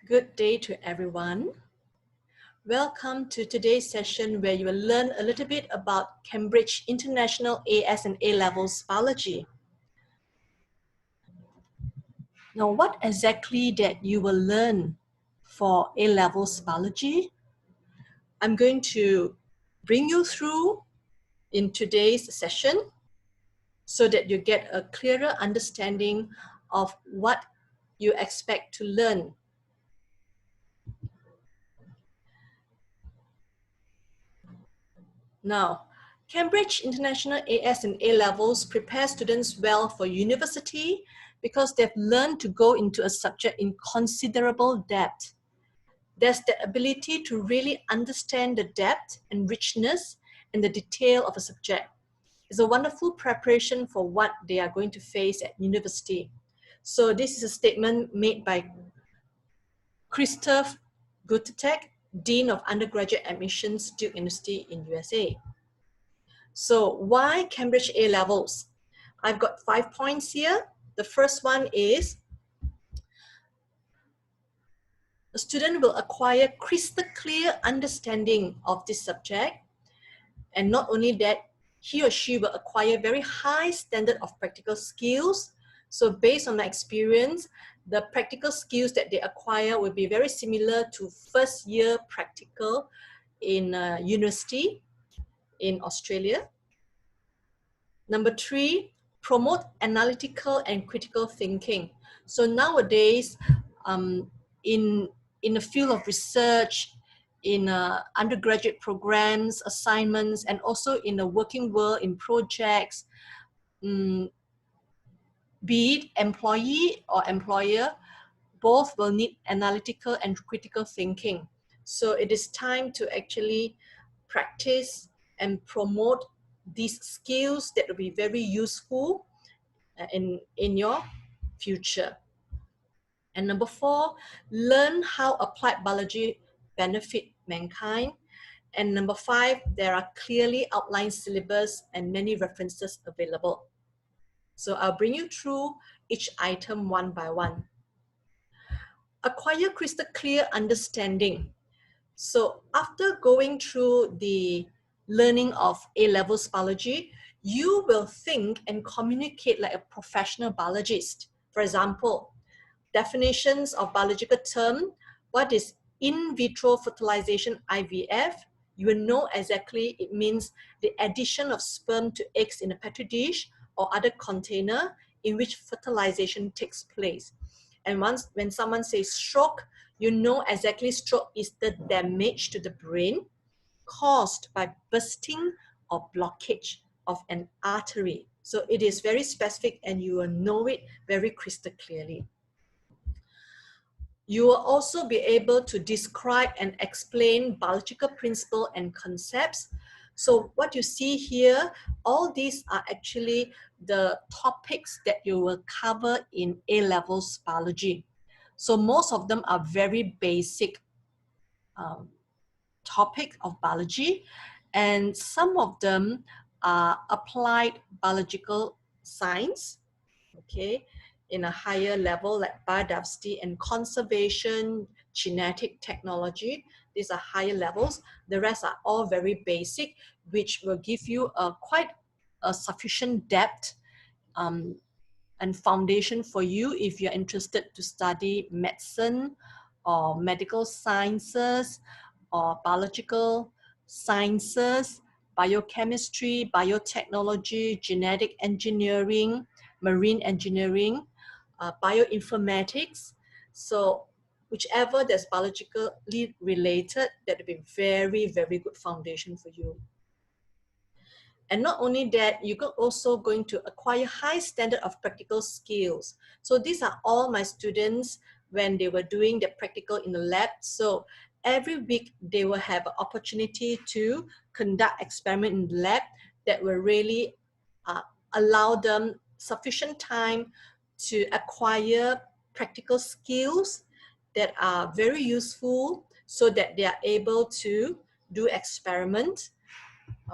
Good day to everyone. Welcome to today's session where you will learn a little bit about Cambridge International AS and A-Levels Biology. Now, what exactly that you will learn for A-Levels Biology? I'm going to bring you through in today's session so that you get a clearer understanding of what you expect to learn. Now, Cambridge International AS and A-Levels prepare students well for university because they've learned to go into a subject in considerable depth. There's the ability to really understand the depth and richness and the detail of a subject. It's a wonderful preparation for what they are going to face at university. So this is a statement made by Christoph Gutetek, Dean of Undergraduate Admissions, Duke University in USA. So why Cambridge A-Levels? I've got 5 points here. The first one is the student will acquire crystal clear understanding of this subject. And not only that, he or she will acquire very high standard of practical skills. So based on my experience, the practical skills that they acquire will be very similar to first year practical in university in Australia. Number 3, promote analytical and critical thinking. So nowadays, in the field of research, in undergraduate programs, assignments, and also in the working world, in projects, be it employee or employer, both will need analytical and critical thinking. So it is time to actually practice and promote these skills that will be very useful in your future. And number 4, learn how applied biology benefit mankind. And number 5, there are clearly outlined syllabus and many references available. So I'll bring you through each item one by one. Acquire crystal clear understanding. So after going through the learning of A-Levels biology, you will think and communicate like a professional biologist. For example, definitions of biological term, what is in vitro fertilization IVF? You will know exactly it means the addition of sperm to eggs in a petri dish or other container in which fertilization takes place. And when someone says stroke, you know exactly stroke is the damage to the brain caused by bursting or blockage of an artery. So it is very specific and you will know it very crystal clearly. You will also be able to describe and explain biological principles and concepts. So what you see here, all these are actually the topics that you will cover in A-Levels biology. So most of them are very basic topics of biology, and some of them are applied biological science, okay, in a higher level like biodiversity and conservation, genetic technology. These are higher levels. The rest are all very basic, which will give you quite a sufficient depth and foundation for you if you're interested to study medicine or medical sciences or biological sciences, biochemistry, biotechnology, genetic engineering, marine engineering, bioinformatics. So whichever that's biologically related, that will be very, very good foundation for you. And not only that, you're also going to acquire high standard of practical skills. So these are all my students when they were doing the practical in the lab. So every week they will have an opportunity to conduct experiment in the lab that will really allow them sufficient time to acquire practical skills that are very useful so that they are able to do experiment.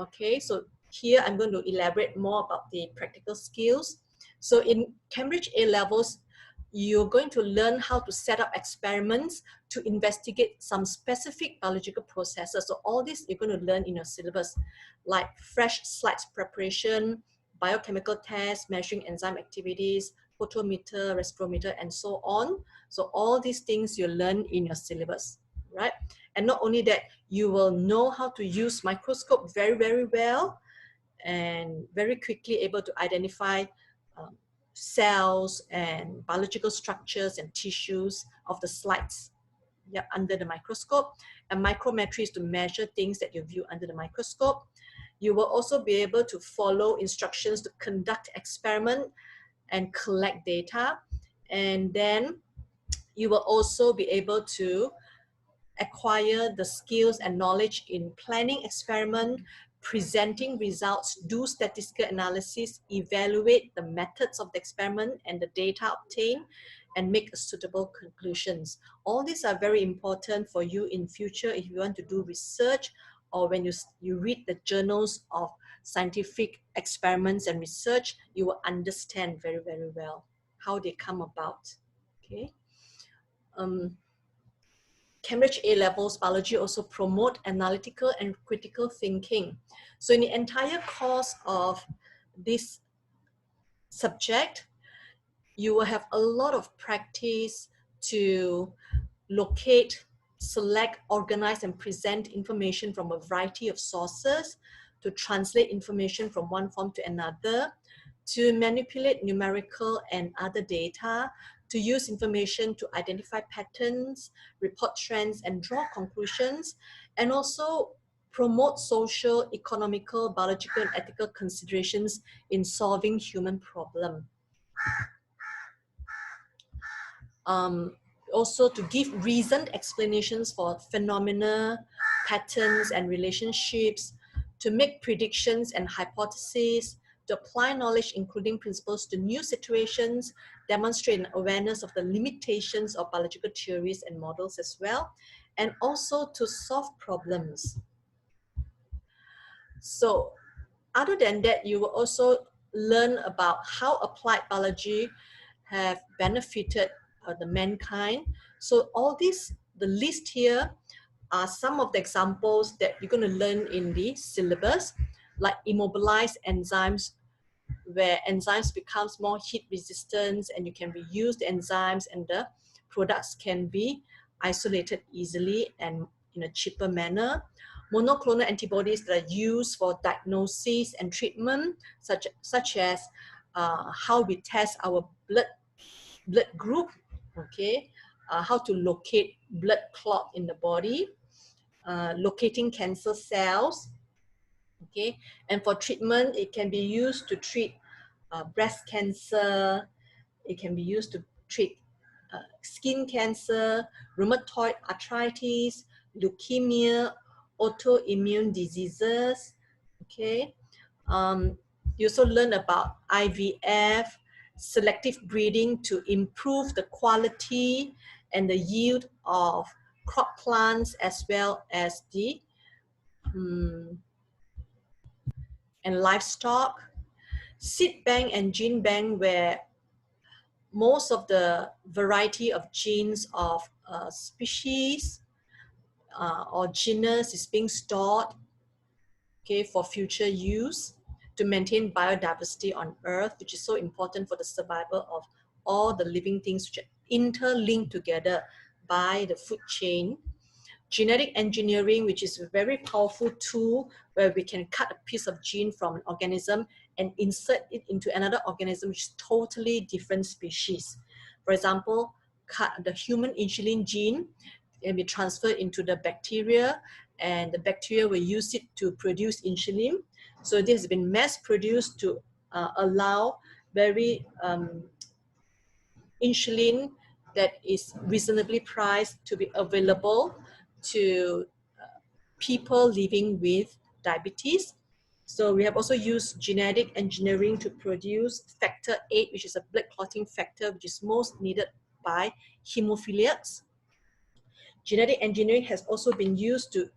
Okay, so here I'm going to elaborate more about the practical skills. So in Cambridge A-Levels, you're going to learn how to set up experiments to investigate some specific biological processes. So all this you're going to learn in your syllabus, like fresh slides preparation, biochemical tests, measuring enzyme activities, photometer, respirometer, and so on. So all these things you learn in your syllabus, right? And not only that, you will know how to use microscope very, very well, and very quickly able to identify cells and biological structures and tissues of the slides, yeah, under the microscope. And micrometry is to measure things that you view under the microscope. You will also be able to follow instructions to conduct experiment and collect data. And then you will also be able to acquire the skills and knowledge in planning experiment, presenting results, do statistical analysis, evaluate the methods of the experiment and the data obtained, and make suitable conclusions. All these are very important for you in future if you want to do research, or when you read the journals of scientific experiments and research, you will understand very, very well how they come about. Okay. Cambridge A-levels biology also promote analytical and critical thinking. So in the entire course of this subject, you will have a lot of practice to locate, select, organize, and present information from a variety of sources, to translate information from one form to another, to manipulate numerical and other data, to use information to identify patterns, report trends, and draw conclusions, and also promote social, economical, biological, and ethical considerations in solving human problems. Also to give reasoned explanations for phenomena, patterns, and relationships, to make predictions and hypotheses, to apply knowledge, including principles, to new situations, demonstrate an awareness of the limitations of biological theories and models as well, and also to solve problems. So other than that, you will also learn about how applied biology have benefited the mankind. So all this, the list here are some of the examples that you're going to learn in the syllabus, like immobilized enzymes, where enzymes becomes more heat resistant and you can reuse the enzymes and the products can be isolated easily and in a cheaper manner. Monoclonal antibodies that are used for diagnosis and treatment, such as how we test our blood group, okay, how to locate blood clot in the body, locating cancer cells, okay, and for treatment, it can be used to treat breast cancer, it can be used to treat skin cancer, rheumatoid arthritis, leukemia, autoimmune diseases, okay. You also learn about IVF, selective breeding to improve the quality and the yield of crop plants, as well as the and livestock, seed bank and gene bank, where most of the variety of genes of species or genus is being stored, okay, for future use to maintain biodiversity on Earth, which is so important for the survival of all the living things which are interlinked together by the food chain. Genetic engineering, which is a very powerful tool where we can cut a piece of gene from an organism and insert it into another organism which is totally different species. For example, cut the human insulin gene can be transferred into the bacteria, and the bacteria will use it to produce insulin. So this has been mass produced to allow very insulin that is reasonably priced to be available to people living with diabetes. So we have also used genetic engineering to produce factor 8, which is a blood clotting factor, which is most needed by hemophiliacs. Genetic engineering has also been used to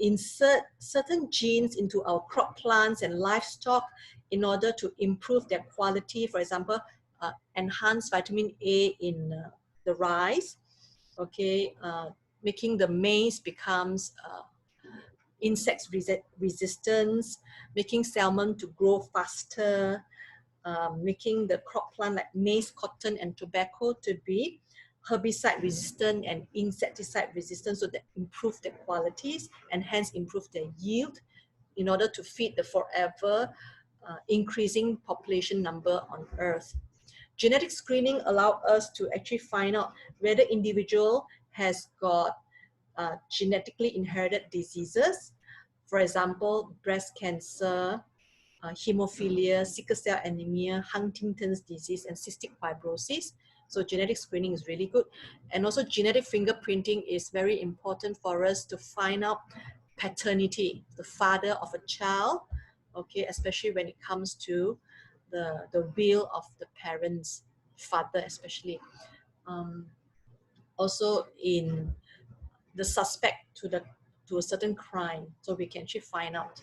insert certain genes into our crop plants and livestock in order to improve their quality. For example, enhance vitamin A in the rice, okay, making the maize becomes insects resistance, making salmon to grow faster, making the crop plant like maize, cotton, and tobacco to be herbicide resistant and insecticide resistant, so that improve their qualities and hence improve their yield in order to feed the forever increasing population number on Earth. Genetic screening allows us to actually find out whether individual has got genetically inherited diseases, for example, breast cancer, hemophilia, sickle cell anemia, Huntington's disease, and cystic fibrosis. So genetic screening is really good. And also genetic fingerprinting is very important for us to find out paternity, the father of a child, okay, especially when it comes to the will of the parents, father especially. Also in the suspect to a certain crime, so we can actually find out.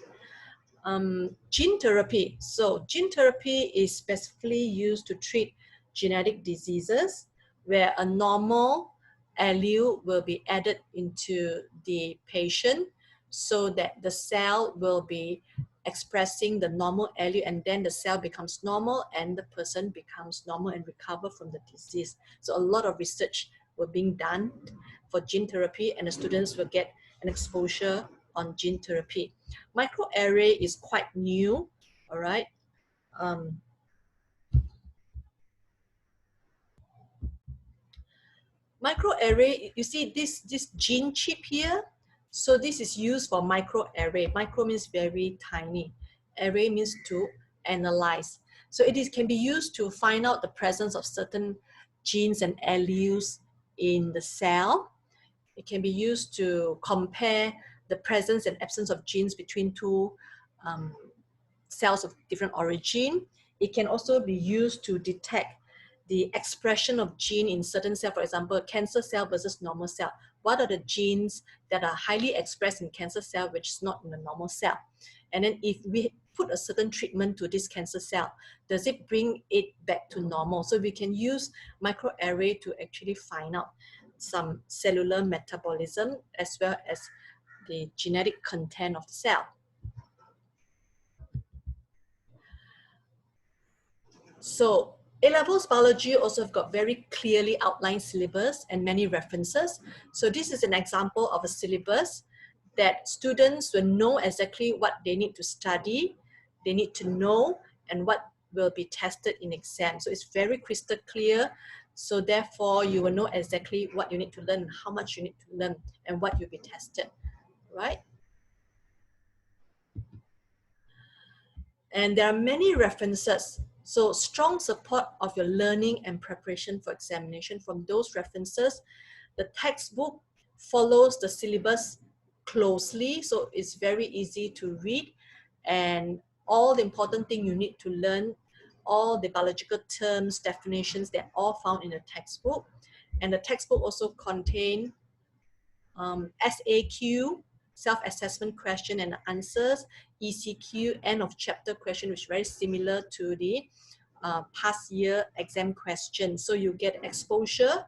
Gene therapy. So gene therapy is specifically used to treat genetic diseases where a normal allele will be added into the patient so that the cell will be expressing the normal allele, and then the cell becomes normal and the person becomes normal and recover from the disease. So a lot of research were being done for gene therapy, and the students will get an exposure on gene therapy. Microarray is quite new, all right? Microarray, you see this gene chip here? So this is used for microarray. Micro means very tiny. Array means to analyze. So can be used to find out the presence of certain genes and alleles in the cell. It can be used to compare the presence and absence of genes between two cells of different origin. It can also be used to detect the expression of gene in certain cell, for example, cancer cell versus normal cell. What are the genes that are highly expressed in cancer cell which is not in the normal cell? And then if we put a certain treatment to this cancer cell, does it bring it back to normal? So we can use microarray to actually find out some cellular metabolism as well as the genetic content of the cell. So A-levels biology also have got very clearly outlined syllabus and many references. So this is an example of a syllabus that students will know exactly what they need to study, they need to know, and what will be tested in exam. So it's very crystal clear. So therefore, you will know exactly what you need to learn, how much you need to learn, and what you'll be tested, right? And there are many references. So strong support of your learning and preparation for examination from those references. The textbook follows the syllabus closely, so it's very easy to read. And all the important thing you need to learn, all the biological terms, definitions, they're all found in the textbook. And the textbook also contains SAQ, self-assessment question and answers, ECQ, end of chapter question, which is very similar to the past year exam question. So you get exposure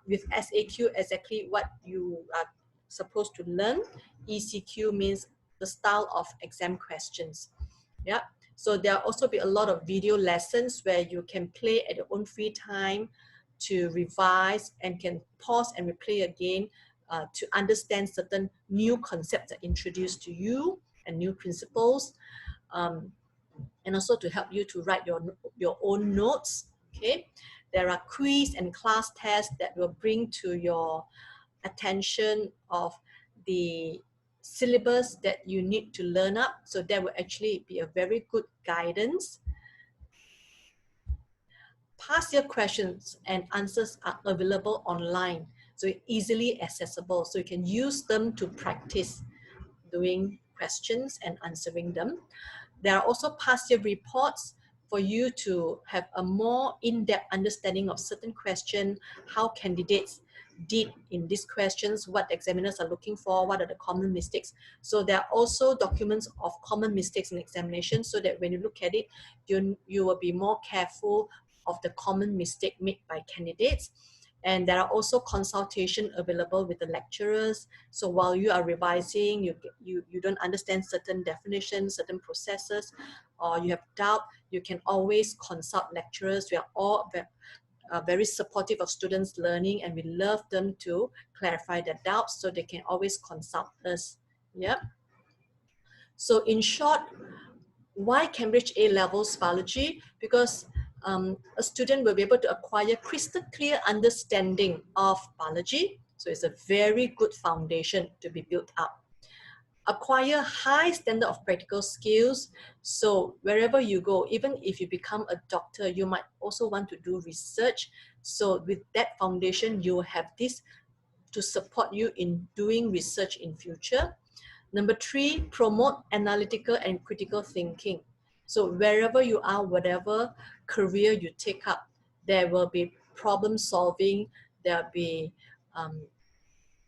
with SAQ, exactly what you are supposed to learn. ECQ means the style of exam questions. Yeah. So there'll also be a lot of video lessons where you can play at your own free time to revise and can pause and replay again to understand certain new concepts that are introduced to you and new principles, and also to help you to write your own notes. Okay, there are quiz and class tests that will bring to your attention of the syllabus that you need to learn up. So that will actually be a very good guidance. Past year questions and answers are available online, so easily accessible. So you can use them to practice doing questions and answering them. There are also past year reports for you to have a more in-depth understanding of certain questions, how candidates did in these questions, what examiners are looking for, what are the common mistakes. So there are also documents of common mistakes in examination, so that when you look at it, you will be more careful of the common mistake made by candidates. And there are also consultation available with the lecturers. So while you are revising, you don't understand certain definitions, certain processes, or you have doubt, you can always consult lecturers. We are all very supportive of students learning, and we love them to clarify their doubts, so they can always consult us. Yep. So in short, why Cambridge A-levels biology? Because a student will be able to acquire crystal clear understanding of biology. So it's a very good foundation to be built up. Acquire high standard of practical skills. So wherever you go, even if you become a doctor, you might also want to do research. So with that foundation, you have this to support you in doing research in future. Number 3, promote analytical and critical thinking. So wherever you are, whatever career you take up, there will be problem solving, there'll be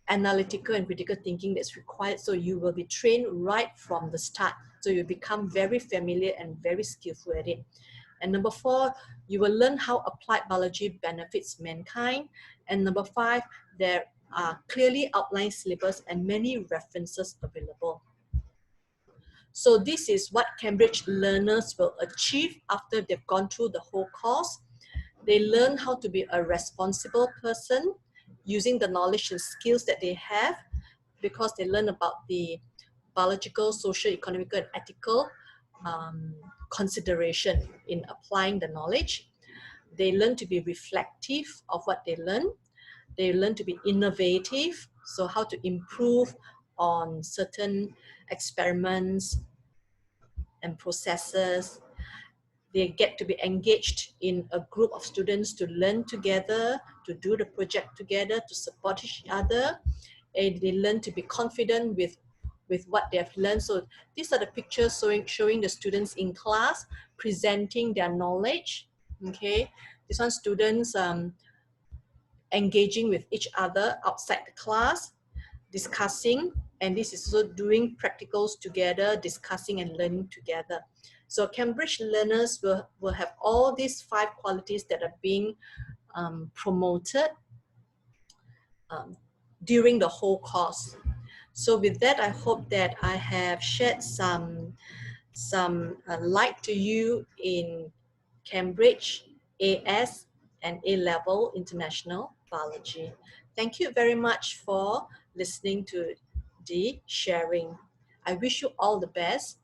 analytical and critical thinking that's required. So you will be trained right from the start. So you become very familiar and very skillful at it. And number 4, you will learn how applied biology benefits mankind. And number 5, there are clearly outlined syllabus and many references available. So this is what Cambridge learners will achieve after they've gone through the whole course. They learn how to be a responsible person using the knowledge and skills that they have, because they learn about the biological, social, economical, and ethical consideration in applying the knowledge. They learn to be reflective of what they learn. They learn to be innovative, so how to improve on certain experiments and processes. They get to be engaged in a group of students to learn together, to do the project together, to support each other. And they learn to be confident with what they have learned. So these are the pictures showing the students in class presenting their knowledge. Okay, this one students engaging with each other outside the class, discussing, and this is also doing practicals together, discussing and learning together. So Cambridge learners will have all these 5 qualities that are being promoted during the whole course. So with that, I hope that I have shed some light to you in Cambridge AS and A-level international biology. Thank you very much for listening to the sharing. I wish you all the best.